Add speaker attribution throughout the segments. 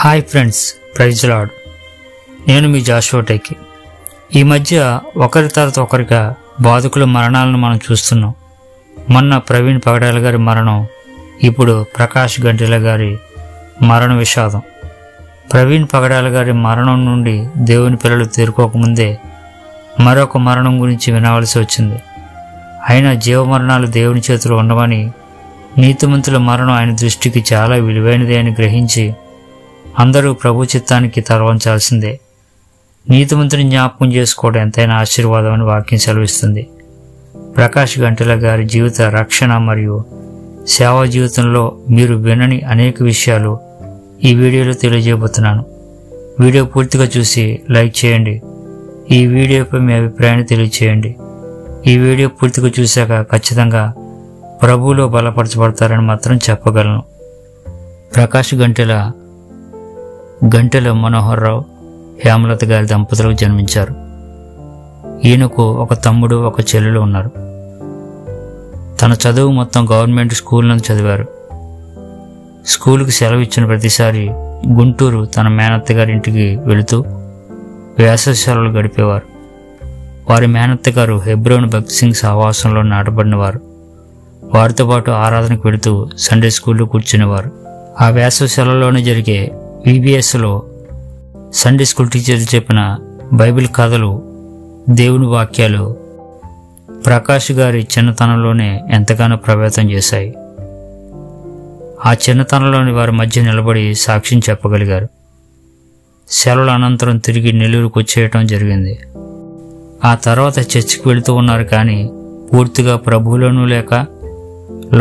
Speaker 1: Hi friends, praise lord. నేను మీ జాషువా టెక్కి. ఈ మధ్య ఒకరి తర్వాత ఒకరిగా బాధికుల మరణాలను మనం చూస్తున్నాం. మొన్న ప్రవీణ్ పగడాల గారి మరణం, ఇప్పుడు ప్రకాష్ గంటెల గారి మరణ విషాదం. ప్రవీణ్ పగడాల గారి మరణం నుండి దేవుని పిల్లలు తేరుకోకముందే మరొక మరణం గురించి వినవలసి వచ్చింది. అయినా జీవమరణాలు దేవుని చేతిలో ఉండవని, నీతిమంతుల మరణం ఆయన దృష్టికి చాలా విలువైనదే అని గ్రహించి అందరూ ప్రభు చిత్తానికి తలవంచాల్సిందే. నీతిమంతుని జ్ఞాపకం చేసుకోవడం ఎంతైనా ఆశీర్వాదం అని వాక్యం సెలవిస్తుంది. ప్రకాష్ గంటెల గారి జీవిత రక్షణ మరియు సేవా జీవితంలో మీరు వినని అనేక విషయాలు ఈ వీడియోలో తెలియజేయబోతున్నాను. వీడియో పూర్తిగా చూసి లైక్ చేయండి. ఈ వీడియోపై మీ అభిప్రాయాన్ని తెలియచేయండి. ఈ వీడియో పూర్తిగా చూశాక ఖచ్చితంగా ప్రభువులో బలపరచబడతారని మాత్రం చెప్పగలను. ప్రకాష్ గంటెల మనోహర్ రావు, హేమలత గారి దంపతులకు జన్మించారు. ఈయనకు ఒక తమ్ముడు, ఒక చెల్లెలు ఉన్నారు. తన చదువు మొత్తం గవర్నమెంట్ స్కూల్లను చదివారు. స్కూలుకి సెలవు ఇచ్చిన ప్రతిసారి గుంటూరు తన మేనత్త గారి ఇంటికి వెళుతూ వేసవి సెలవులు గడిపేవారు. వారి మేనత్త గారు హెబ్రోన్ భక్తి సింగ్ సహవాసంలో నాటబడినవారు. వారితో పాటు ఆరాధనకు వెళుతూ సండే స్కూల్లో కూర్చునేవారు. ఆ వేసవి సెలవులోనే జరిగే VBSలో సండే స్కూల్ టీచర్లు చెప్పిన బైబిల్ కథలు, దేవుని వాక్యాలు ప్రకాష్ గారి చిన్నతనంలోనే ఎంతగానో ప్రభావితం చేశాయి. ఆ చిన్నతనంలోని వారి మధ్య నిలబడి సాక్ష్యం చెప్పగలిగారు. సెలవుల అనంతరం తిరిగి నెల్లూరుకు వచ్చేయటం జరిగింది. ఆ తర్వాత చర్చికి వెళుతూ ఉన్నారు, కానీ పూర్తిగా ప్రభువులోనూ లేక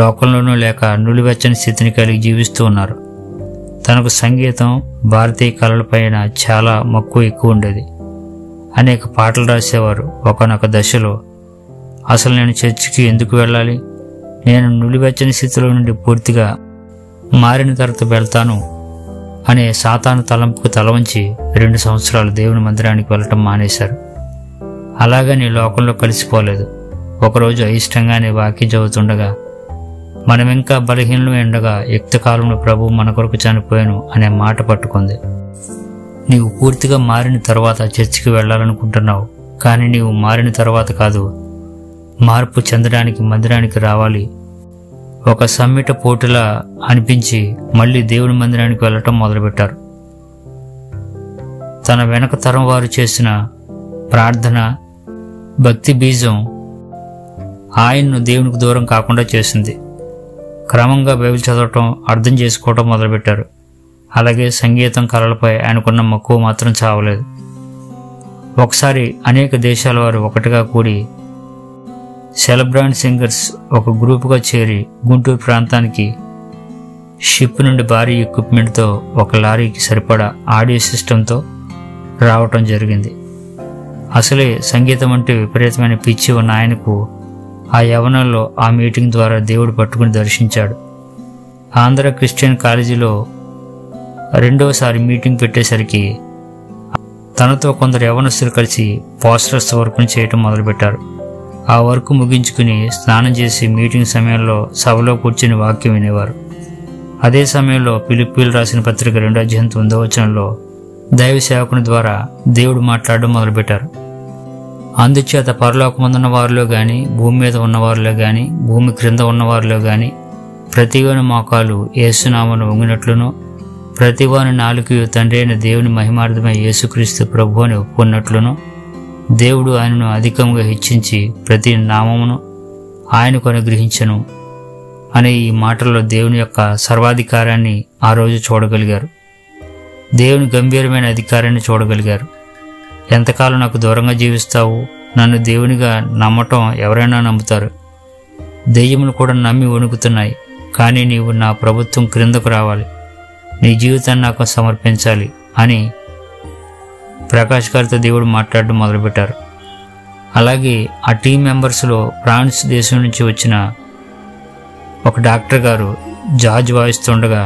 Speaker 1: లోకంలోనూ లేక నులివెచ్చని స్థితిని కలిగి జీవిస్తూ ఉన్నారు. తనకు సంగీతం, భారతీయ కళలపైన చాలా మక్కువ ఎక్కువ ఉండేది. అనేక పాటలు రాసేవారు. ఒకనొక దశలో అసలు నేను చర్చికి ఎందుకు వెళ్ళాలి, నేను నులివెచ్చని స్థితిలో నుండి పూర్తిగా మారిన తర్వాత వెళ్తాను అనే సాతాను తలంపుకు తలవంచి 2 సంవత్సరాలు దేవుని మందిరానికి వెళ్ళటం మానేశారు. అలాగని లోకంలో కలిసిపోలేదు. ఒకరోజు అయిష్టంగానే వాక్యం చదువుతుండగా, మనమింకా బలహీనలు ఉండగా యుక్తకాలంలో ప్రభు మన కొరకు చనిపోయాను అనే మాట పట్టుకుంది. నీవు పూర్తిగా మారిన తర్వాత చర్చికి వెళ్ళాలనుకుంటున్నావు, కానీ నీవు మారిన తర్వాత కాదు, మార్పు చెందడానికి మందిరానికి రావాలి. ఒక సమ్మిట పోటులా అనిపించి మళ్ళీ దేవుని మందిరానికి వెళ్ళటం మొదలుపెట్టారు. తన వెనక తరం వారు చేసిన ప్రార్థన, భక్తి బీజం ఆయన్ను దేవునికి దూరం కాకుండా చేసింది. క్రమంగా బైబిల్ చదవటం, అర్థం చేసుకోవటం మొదలుపెట్టారు. అలాగే సంగీతం, కళలపై ఆయనకున్న మక్కువ మాత్రం చావలేదు. ఒకసారి అనేక దేశాల వారు ఒకటిగా కూడి సెలబ్రాండ్ సింగర్స్ ఒక గ్రూపుగా చేరి గుంటూరు ప్రాంతానికి షిప్ నుండి భారీ ఎక్విప్మెంట్తో ఒక లారీకి సరిపడా ఆడియో సిస్టంతో రావటం జరిగింది. అసలే సంగీతం అంటే విపరీతమైన పిచ్చి ఉన్న ఆయనకు ఆ యవనంలో ఆ మీటింగ్ ద్వారా దేవుడు పట్టుకుని దర్శించాడు. ఆంధ్ర క్రిస్టియన్ కాలేజీలో 2వసారి మీటింగ్ పెట్టేసరికి తనతో కొందరు యవనస్తులు కలిసి పోస్టర్స్ వర్క్ను చేయటం మొదలుపెట్టారు. ఆ వర్క్ ముగించుకుని స్నానం చేసి మీటింగ్ సమయంలో సభలో కూర్చుని వాక్యం వినేవారు. అదే సమయంలో ఫిలిప్పీలు రాసిన పత్రిక 2:9 దైవ సేవకుని ద్వారా దేవుడు మాట్లాడడం మొదలుపెట్టారు. అందుచేత పరలోకమందున్న వారిలో గాని, భూమి మీద ఉన్నవారిలో గాని, భూమి క్రింద ఉన్నవారిలో గాని ప్రతివాని మోకాలు యేసునామమున వంగినట్లును, ప్రతివాని నాలుకయు తండ్రి అయిన దేవుని మహిమార్థమై యేసుక్రీస్తు ప్రభు అని ఒప్పుకున్నట్లును, దేవుడు ఆయనను అధికంగా హెచ్చించి ప్రతి నామమును ఆయనకు అనుగ్రహించెను అనే ఈ మాటల్లో దేవుని యొక్క సర్వాధికారాన్ని ఆ రోజు చూడగలిగారు. దేవుని గంభీరమైన అధికారాన్ని చూడగలిగారు. ఎంతకాలం నాకు దూరంగా జీవిస్తావు? నన్ను దేవునిగా నమ్మటం ఎవరైనా నమ్ముతారు. దెయ్యములు కూడా నమ్మి వణుకుతున్నాయి. కానీ నీవు నా ప్రభుత్వం క్రిందకు రావాలి, నీ జీవితాన్ని నాకు సమర్పించాలి అని ప్రకాష్ గారితో దేవుడు మాట్లాడడం మొదలుపెట్టారు. అలాగే ఆ టీం మెంబర్స్లో ఫ్రాన్స్ దేశం నుంచి వచ్చిన ఒక డాక్టర్ గారు జార్జ్ వాయిస్తుండగా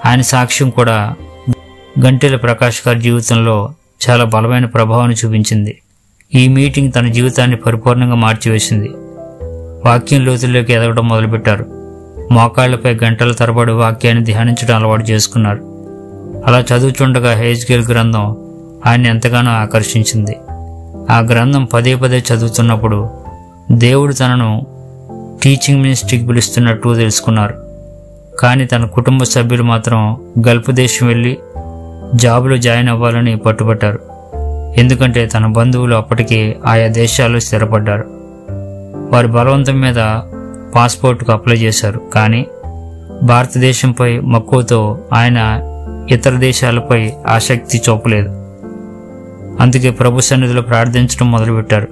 Speaker 1: ఆయన సాక్ష్యం కూడా గంటెల ప్రకాష్ గారి జీవితంలో చాలా బలమైన ప్రభావాన్ని చూపించింది. ఈ మీటింగ్ తన జీవితాన్ని పరిపూర్ణంగా మార్చివేసింది. వాక్యం లోతుల్లోకి ఎదగడం మొదలుపెట్టారు. మోకాళ్లపై గంటల తరబడి వాక్యాన్ని ధ్యానించడం అలవాటు చేసుకున్నారు. అలా చదువుచుండగా హెజ్కేల్ గ్రంథం ఆయన ఎంతగానో ఆకర్షించింది. ఆ గ్రంథం పదే పదే చదువుతున్నప్పుడు దేవుడు తనను టీచింగ్ మినిస్ట్రీకి పిలుస్తున్నట్టు తెలుసుకున్నారు. కానీ తన కుటుంబ సభ్యులు మాత్రం గల్ఫ్ దేశం వెళ్ళి జాబులో జాయిన్ అవ్వాలని పట్టుబట్టారు. ఎందుకంటే తన బంధువులు అప్పటికే ఆయా దేశాల్లో స్థిరపడ్డారు. వారి బలవంతం మీద పాస్పోర్ట్కు అప్లై చేశారు. కానీ భారతదేశంపై మక్కువతో ఆయన ఇతర దేశాలపై ఆసక్తి చూపలేదు. అందుకే ప్రభు సన్నిధిలో ప్రార్థించడం మొదలుపెట్టారు.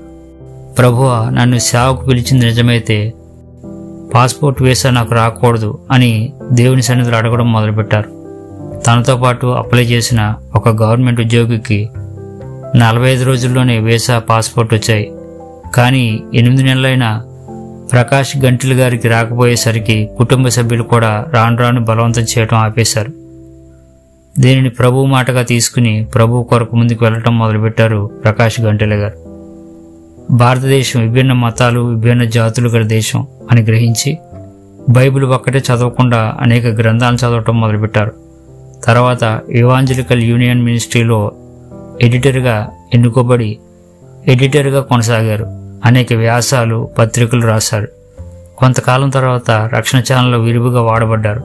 Speaker 1: ప్రభువా, నన్ను సేవకు పిలిచింది నిజమైతే పాస్పోర్ట్ వీసా నాకు రాకూడదు అని దేవుని సన్నిధిలో అడగడం మొదలుపెట్టారు. తనతో పాటు అప్లై చేసిన ఒక గవర్నమెంట్ ఉద్యోగికి 45 రోజుల్లోనే వీసా పాస్పోర్ట్ వచ్చాయి. కానీ 8 నెలలైనా ప్రకాష్ గంటిల్ గారికి రాకపోయేసరికి కుటుంబ సభ్యులు కూడా రాను రాను బలవంతం చేయడం ఆపేశారు. దీనిని ప్రభు మాటగా తీసుకుని ప్రభు కొరకు ముందుకు వెళ్లటం మొదలుపెట్టారు ప్రకాష్ గంటిల్ గారు. భారతదేశం విభిన్న మతాలు, విభిన్న జాతులు గల దేశం అని గ్రహించి బైబిల్ ఒక్కటే చదవకుండా అనేక గ్రంథాలను చదవటం మొదలుపెట్టారు. తర్వాత ఇవాంజలికల్ యూనియన్ మినిస్ట్రీలో ఎడిటర్గా ఎన్నుకోబడి ఎడిటర్గా కొనసాగారు. అనేక వ్యాసాలు, పత్రికలు రాశారు. కొంతకాలం తర్వాత రక్షణ ఛానల్లో విరివిగా వాడబడ్డారు.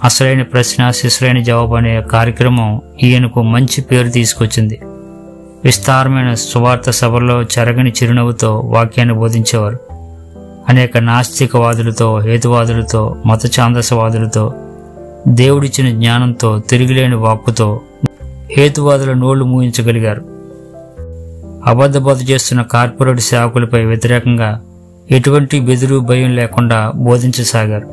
Speaker 1: అసలైన ప్రశ్న శిశులైన జవాబు అనే కార్యక్రమం ఈయనకు మంచి పేరు తీసుకొచ్చింది. విస్తారమైన సువార్త సభల్లో చెరగని చిరునవ్వుతో వాక్యాన్ని బోధించేవారు. అనేక నాస్తికవాదులతో, హేతువాదులతో, మత ఛాందసవాదులతో, దేవుడిచ్చిన జ్ఞానంతో, తిరిగిలేని వాక్కుతో హేతువాదుల నోళ్లు మూయించగలిగారు. అబద్ధ బోధ చేస్తున్న కార్పొరేట్ సేవకులపై వ్యతిరేకంగా ఎటువంటి బెదురు, భయం లేకుండా బోధించసాగారు.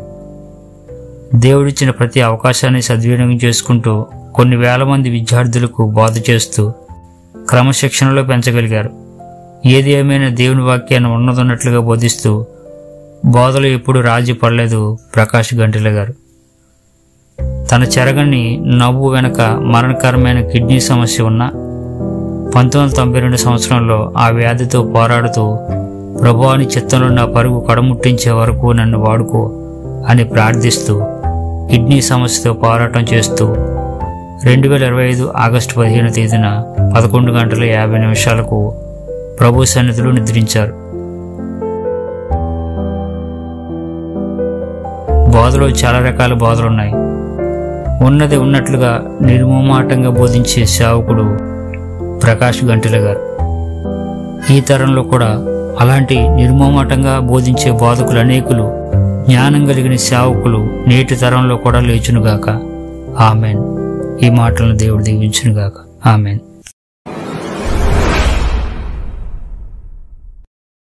Speaker 1: దేవుడిచ్చిన ప్రతి అవకాశాన్ని సద్వినియోగం చేసుకుంటూ కొన్ని వేల మంది విద్యార్థులకు బోధ చేస్తూ క్రమశిక్షణలో పెంచగలిగారు. ఏది ఏమైనా దేవుని వాక్యాన్ని ఉన్నదన్నట్లుగా బోధిస్తూ బోధలో ఎప్పుడూ రాజీ పడలేదు ప్రకాష్ గంటిల్ గారు. తన చెరగని నవ్వు వెనక మరణకరమైన కిడ్నీ సమస్య ఉన్న 1992 సంవత్సరంలో ఆ వ్యాధితో పోరాడుతూ ప్రభువాని చిత్తంలో నా పరుగు కడముట్టించే వరకు నన్ను వాడుకో అని ప్రార్థిస్తూ కిడ్నీ సమస్యతో పోరాటం చేస్తూ 2025 ఆగస్టు 15వ తేదీన 11:50 ప్రభు సన్నిధిలో నిద్రించారు. బోధలో చాలా రకాల బోధలున్నాయి. ఉన్నది ఉన్నట్లుగా నిర్మోమాటంగా బోధించే సేవకుడు ప్రకాష్ గంటిల్ గారు. ఈ తరంలో కూడా అలాంటి నిర్మోమాటంగా బోధించే బోధకులు అనేకులు, జ్ఞానం కలిగిన సేవకులు నేటి తరంలో కూడా లేచునుగాక. ఆమెన్. ఈ మాటలను దేవుడు దీవించునుగాక. ఆమెన్.